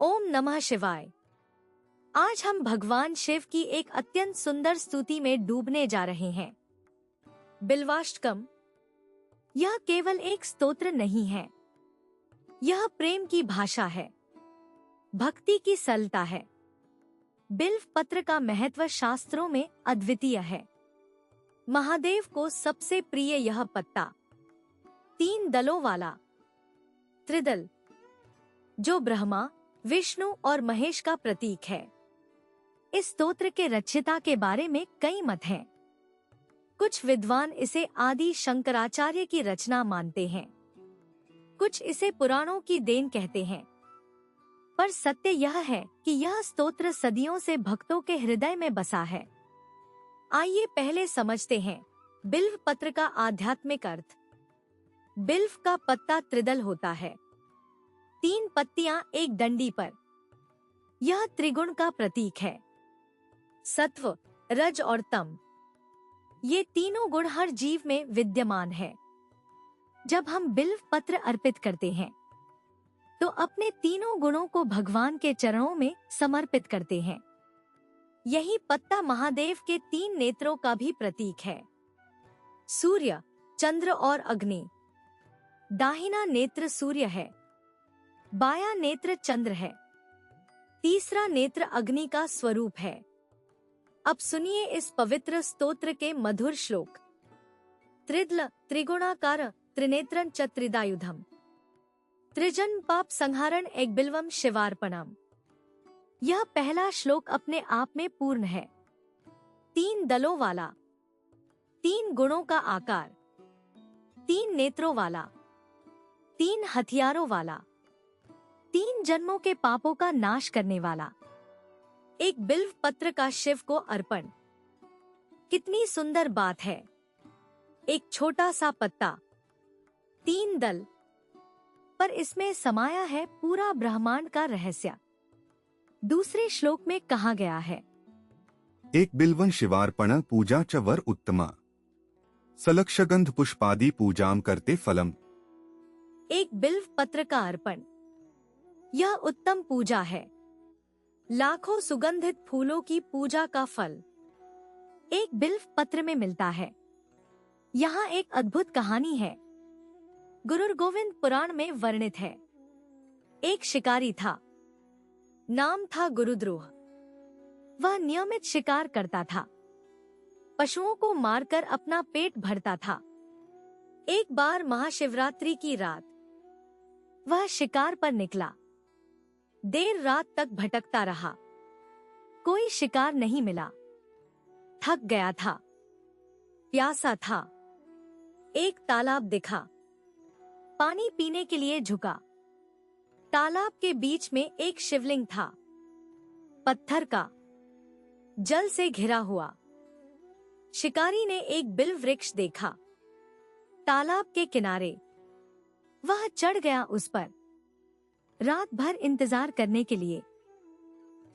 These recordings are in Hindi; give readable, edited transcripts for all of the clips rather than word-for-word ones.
ओम नमः शिवाय। आज हम भगवान शिव की एक अत्यंत सुंदर स्तुति में डूबने जा रहे हैं। बिल्वाष्टकम। यह केवल एक स्तोत्र नहीं है, यह प्रेम की भाषा है, भक्ति की सरलता है। बिल्व पत्र का महत्व शास्त्रों में अद्वितीय है। महादेव को सबसे प्रिय यह पत्ता 3 दलों वाला त्रिदल, जो ब्रह्मा, विष्णु और महेश का प्रतीक है। इस स्तोत्र के रचयिता के बारे में कई मत हैं। कुछ विद्वान इसे आदि शंकराचार्य की रचना मानते हैं, कुछ इसे पुराणों की देन कहते हैं। पर सत्य यह है कि यह स्तोत्र सदियों से भक्तों के हृदय में बसा है। आइए पहले समझते हैं बिल्व पत्र का आध्यात्मिक अर्थ। बिल्व का पत्ता त्रिदल होता है, 3 पत्तियां एक डंडी पर। यह त्रिगुण का प्रतीक है, सत्व, रज और तम। ये तीनों गुण हर जीव में विद्यमान है। जब हम बिल्व पत्र अर्पित करते हैं तो अपने तीनों गुणों को भगवान के चरणों में समर्पित करते हैं। यही पत्ता महादेव के 3 नेत्रों का भी प्रतीक है, सूर्य, चंद्र और अग्नि। दाहिना नेत्र सूर्य है, बायां नेत्र चंद्र है, तीसरा नेत्र अग्नि का स्वरूप है। अब सुनिए इस पवित्र स्तोत्र के मधुर श्लोक। त्रिदल त्रिगुणाकार त्रिनेत्रं च त्रिदायुधम, त्रिजन पाप संहारण एक बिल्वम शिवार्पणम। यह पहला श्लोक अपने आप में पूर्ण है। 3 दलों वाला, 3 गुणों का आकार, 3 नेत्रों वाला, 3 हथियारों वाला, 3 जन्मों के पापों का नाश करने वाला, एक बिल्व पत्र का शिव को अर्पण। कितनी सुंदर बात है। एक छोटा सा पत्ता, 3 दल, पर इसमें समाया है पूरा ब्रह्मांड का रहस्य। दूसरे श्लोक में कहा गया है, एक बिल्वं शिवार्पण पूजा च वर उत्तमा, सलक्षगंध पुष्पादि पूजाम करते फलम। एक बिल्व पत्र का अर्पण, यह उत्तम पूजा है, लाखों सुगंधित फूलों की पूजा का फल एक बिल्व पत्र में मिलता है। यहाँ एक अद्भुत कहानी है, गुरु गोविंद पुराण में वर्णित है। एक शिकारी था, नाम था गुरुद्रोह। वह नियमित शिकार करता था, पशुओं को मारकर अपना पेट भरता था। एक बार महाशिवरात्रि की रात वह शिकार पर निकला। देर रात तक भटकता रहा, कोई शिकार नहीं मिला। थक गया था, प्यासा था। एक तालाब दिखा, पानी पीने के लिए झुका। तालाब के बीच में एक शिवलिंग था, पत्थर का, जल से घिरा हुआ। शिकारी ने एक बिल्व वृक्ष देखा तालाब के किनारे। वह चढ़ गया उस पर। रात भर इंतजार करने के लिए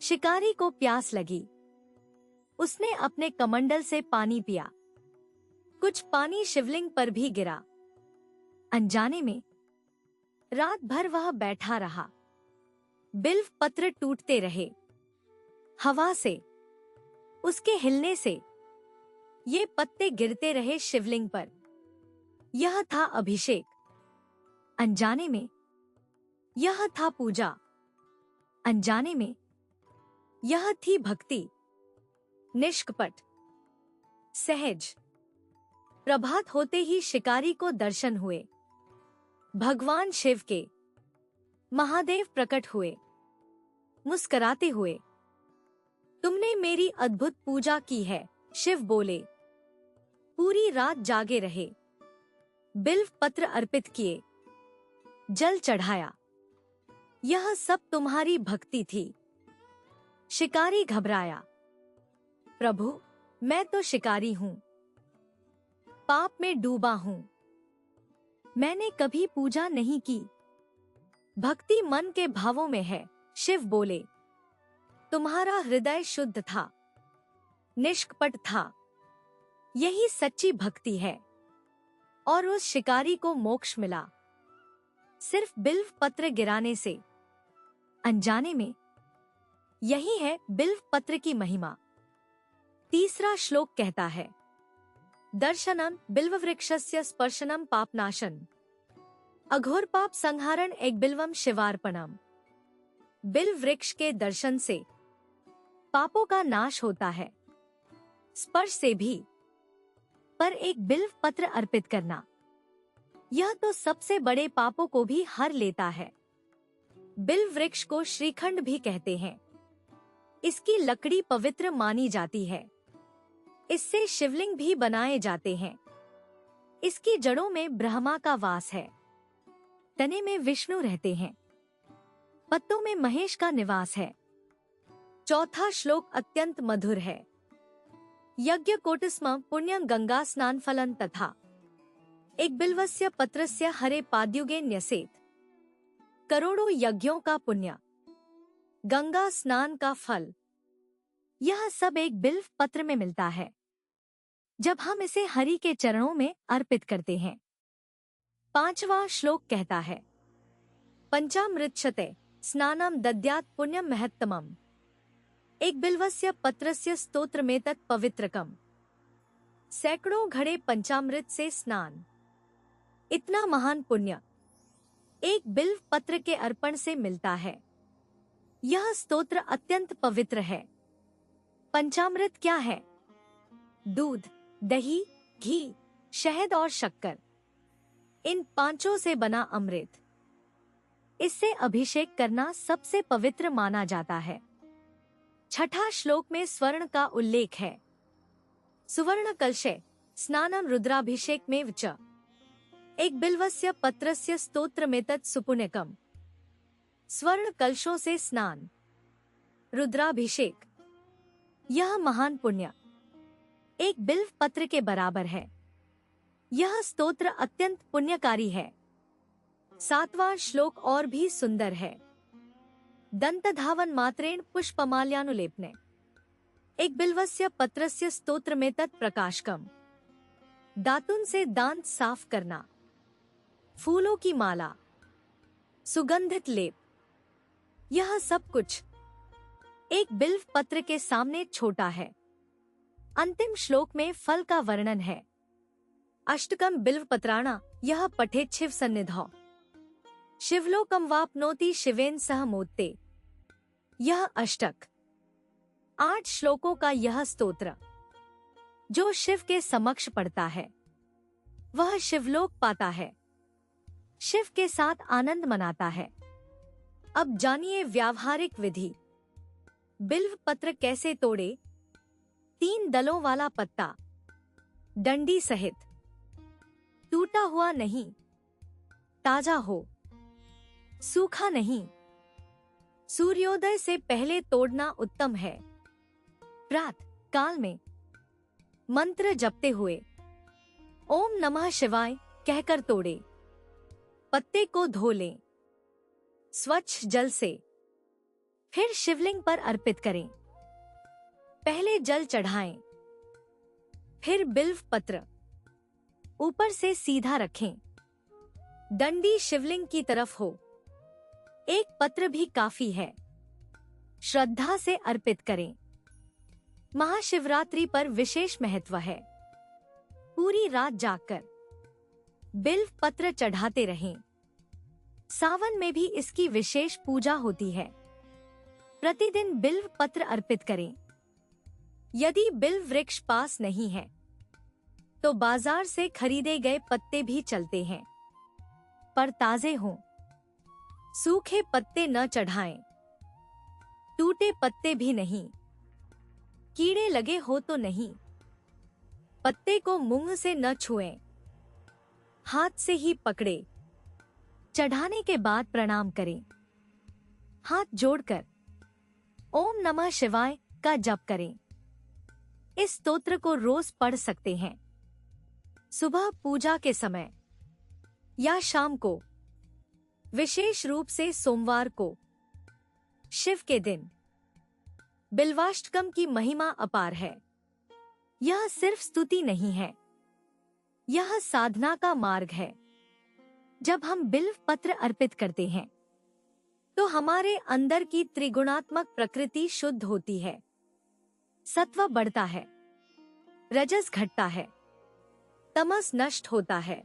शिकारी को प्यास लगी। उसने अपने कमंडल से पानी पिया। कुछ पानी शिवलिंग पर भी गिरा। अनजाने में रात भर वह बैठा रहा। बिल्व पत्र टूटते रहे, हवा से, उसके हिलने से ये पत्ते गिरते रहे शिवलिंग पर। यह था अभिषेक। अनजाने में यह था पूजा। अनजाने में यह थी भक्ति। निष्कपट, सहज। प्रभात होते ही शिकारी को दर्शन हुए। भगवान शिव के, महादेव प्रकट हुए, मुस्कुराते हुए। तुमने मेरी अद्भुत पूजा की है, शिव बोले। पूरी रात जागे रहे, बिल्व पत्र अर्पित किए, जल चढ़ाया। यह सब तुम्हारी भक्ति थी। शिकारी घबराया, प्रभु मैं तो शिकारी हूं, पाप में डूबा हूं, मैंने कभी पूजा नहीं की। भक्ति मन के भावों में है, शिव बोले। तुम्हारा हृदय शुद्ध था, निष्कपट था। यही सच्ची भक्ति है। और उस शिकारी को मोक्ष मिला, सिर्फ बिल्व पत्र गिराने से। अनजाने में। यही है बिल्व पत्र की महिमा। तीसरा श्लोक कहता है, दर्शनम बिल्ववृक्षस्य स्पर्शनम पापनाशन, अघोर पाप संहारण एक बिल्वम शिवार्पणम। बिल्व वृक्ष के दर्शन से पापों का नाश होता है, स्पर्श से भी, पर एक बिल्व पत्र अर्पित करना, यह तो सबसे बड़े पापों को भी हर लेता है। बिल्व वृक्ष को श्रीखंड भी कहते हैं। इसकी लकड़ी पवित्र मानी जाती है। इससे शिवलिंग भी बनाए जाते हैं। इसकी जड़ों में ब्रह्मा का वास है, तने में विष्णु रहते हैं, पत्तों में महेश का निवास है। चौथा श्लोक अत्यंत मधुर है। यज्ञ कोटिस्म पुण्यं गंगा स्नान फलं तथा, एक बिल्वस्य पत्रस्य हरे पाद्युगे न्यसेत। करोड़ों यज्ञों का पुण्य, गंगा स्नान का फल, यह सब एक बिल्व पत्र में मिलता है जब हम इसे हरि के चरणों में अर्पित करते हैं। पांचवा श्लोक कहता है, पंचामृतशते स्नानम दद्यात् पुण्यम महत्तमम, एक बिल्वस्य पत्रस्य स्तोत्रमेतत् पवित्रकम। सैकड़ों घड़े पंचामृत से स्नान, इतना महान पुण्य एक बिल्व पत्र के अर्पण से मिलता है। यह स्तोत्र अत्यंत पवित्र है। पंचामृत क्या है? दूध, दही, घी, शहद और शक्कर, इन पांचों से बना अमृत। इससे अभिषेक करना सबसे पवित्र माना जाता है। छठा श्लोक में स्वर्ण का उल्लेख है। सुवर्ण कलशे स्नानम रुद्राभिषेक में च, एक बिल्वस्य पत्रस्य स्तोत्रमेतत् सुपुण्यकम। स्वर्ण कलशों से स्नान, रुद्राभिषेक, यह महान पुण्य एक बिल्व पत्र के बराबर है। यह स्तोत्र अत्यंत पुण्यकारी है। सातवां श्लोक और भी सुंदर है। दंतधावन मात्रेण पुष्पमाल्यानुलेपने, एक बिल्वस्य पत्रस्य स्तोत्रमेतत् प्रकाशकम। दातुन से दांत साफ करना, फूलों की माला, सुगंधित लेप, यह सब कुछ एक बिल्व पत्र के सामने छोटा है। अंतिम श्लोक में फल का वर्णन है। अष्टकम बिल्व पत्राणा यह पठेत शिव सन्निधौ, शिवलोकम वाप्नोति शिवेन सह मोत्ते। यह अष्टक 8 श्लोकों का यह स्तोत्र जो शिव के समक्ष पढ़ता है वह शिवलोक पाता है, शिव के साथ आनंद मनाता है। अब जानिए व्यावहारिक विधि। बिल्व पत्र कैसे तोड़े? 3 दलों वाला पत्ता, डंडी सहित, टूटा हुआ नहीं, ताजा हो, सूखा नहीं। सूर्योदय से पहले तोड़ना उत्तम है। प्रातः काल में मंत्र जपते हुए ओम नमः शिवाय कहकर तोड़े। पत्ते को धो लें स्वच्छ जल से, फिर शिवलिंग पर अर्पित करें। पहले जल चढ़ाएं, फिर बिल्व पत्र ऊपर से सीधा रखें। डंडी शिवलिंग की तरफ हो। एक पत्र भी काफी है। श्रद्धा से अर्पित करें। महाशिवरात्रि पर विशेष महत्व है। पूरी रात जागकर बिल्व पत्र चढ़ाते रहें। सावन में भी इसकी विशेष पूजा होती है। प्रतिदिन बिल्व पत्र अर्पित करें। यदि बिल्व वृक्ष पास नहीं है तो बाजार से खरीदे गए पत्ते भी चलते हैं, पर ताजे हों। सूखे पत्ते न चढ़ाएं, टूटे पत्ते भी नहीं। कीड़े लगे हो तो नहीं। पत्ते को मुंह से न छुएं, हाथ से ही पकड़े। चढ़ाने के बाद प्रणाम करें। हाथ जोड़कर ओम नमः शिवाय का जप करें। इस स्तोत्र को रोज पढ़ सकते हैं। सुबह पूजा के समय या शाम को, विशेष रूप से सोमवार को, शिव के दिन। बिल्वाष्टकम की महिमा अपार है। यह सिर्फ स्तुति नहीं है, यह साधना का मार्ग है। जब हम बिल्व पत्र अर्पित करते हैं तो हमारे अंदर की त्रिगुणात्मक प्रकृति शुद्ध होती है। सत्व बढ़ता है, रजस घटता है, तमस नष्ट होता है।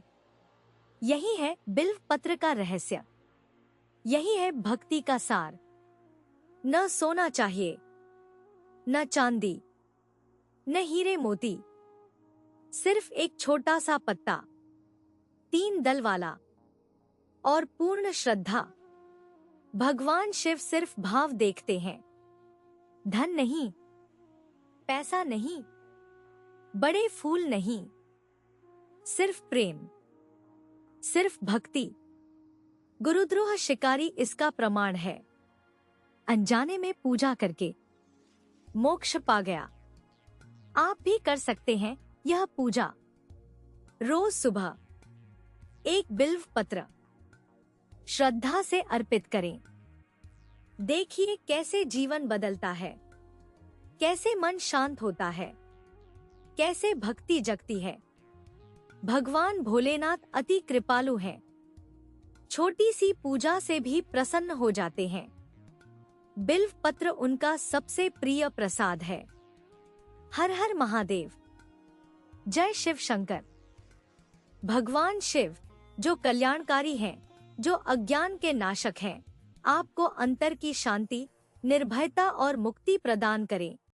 यही है बिल्व पत्र का रहस्य। यही है भक्ति का सार। न सोना चाहिए, न चांदी, न हीरे मोती, सिर्फ एक छोटा सा पत्ता, 3 दल वाला और पूर्ण श्रद्धा। भगवान शिव सिर्फ भाव देखते हैं, धन नहीं, पैसा नहीं, बड़े फूल नहीं, सिर्फ प्रेम, सिर्फ भक्ति। गुरुद्रोह शिकारी इसका प्रमाण है। अनजाने में पूजा करके मोक्ष पा गया। आप भी कर सकते हैं यह पूजा। रोज सुबह एक बिल्व पत्र श्रद्धा से अर्पित करें। देखिए कैसे जीवन बदलता है, कैसे मन शांत होता है, कैसे भक्ति जगती है। भगवान भोलेनाथ अति कृपालु हैं। छोटी सी पूजा से भी प्रसन्न हो जाते हैं। बिल्व पत्र उनका सबसे प्रिय प्रसाद है। हर हर महादेव। जय शिव शंकर। भगवान शिव जो कल्याणकारी हैं, जो अज्ञान के नाशक हैं, आपको अंतर की शांति, निर्भयता और मुक्ति प्रदान करें।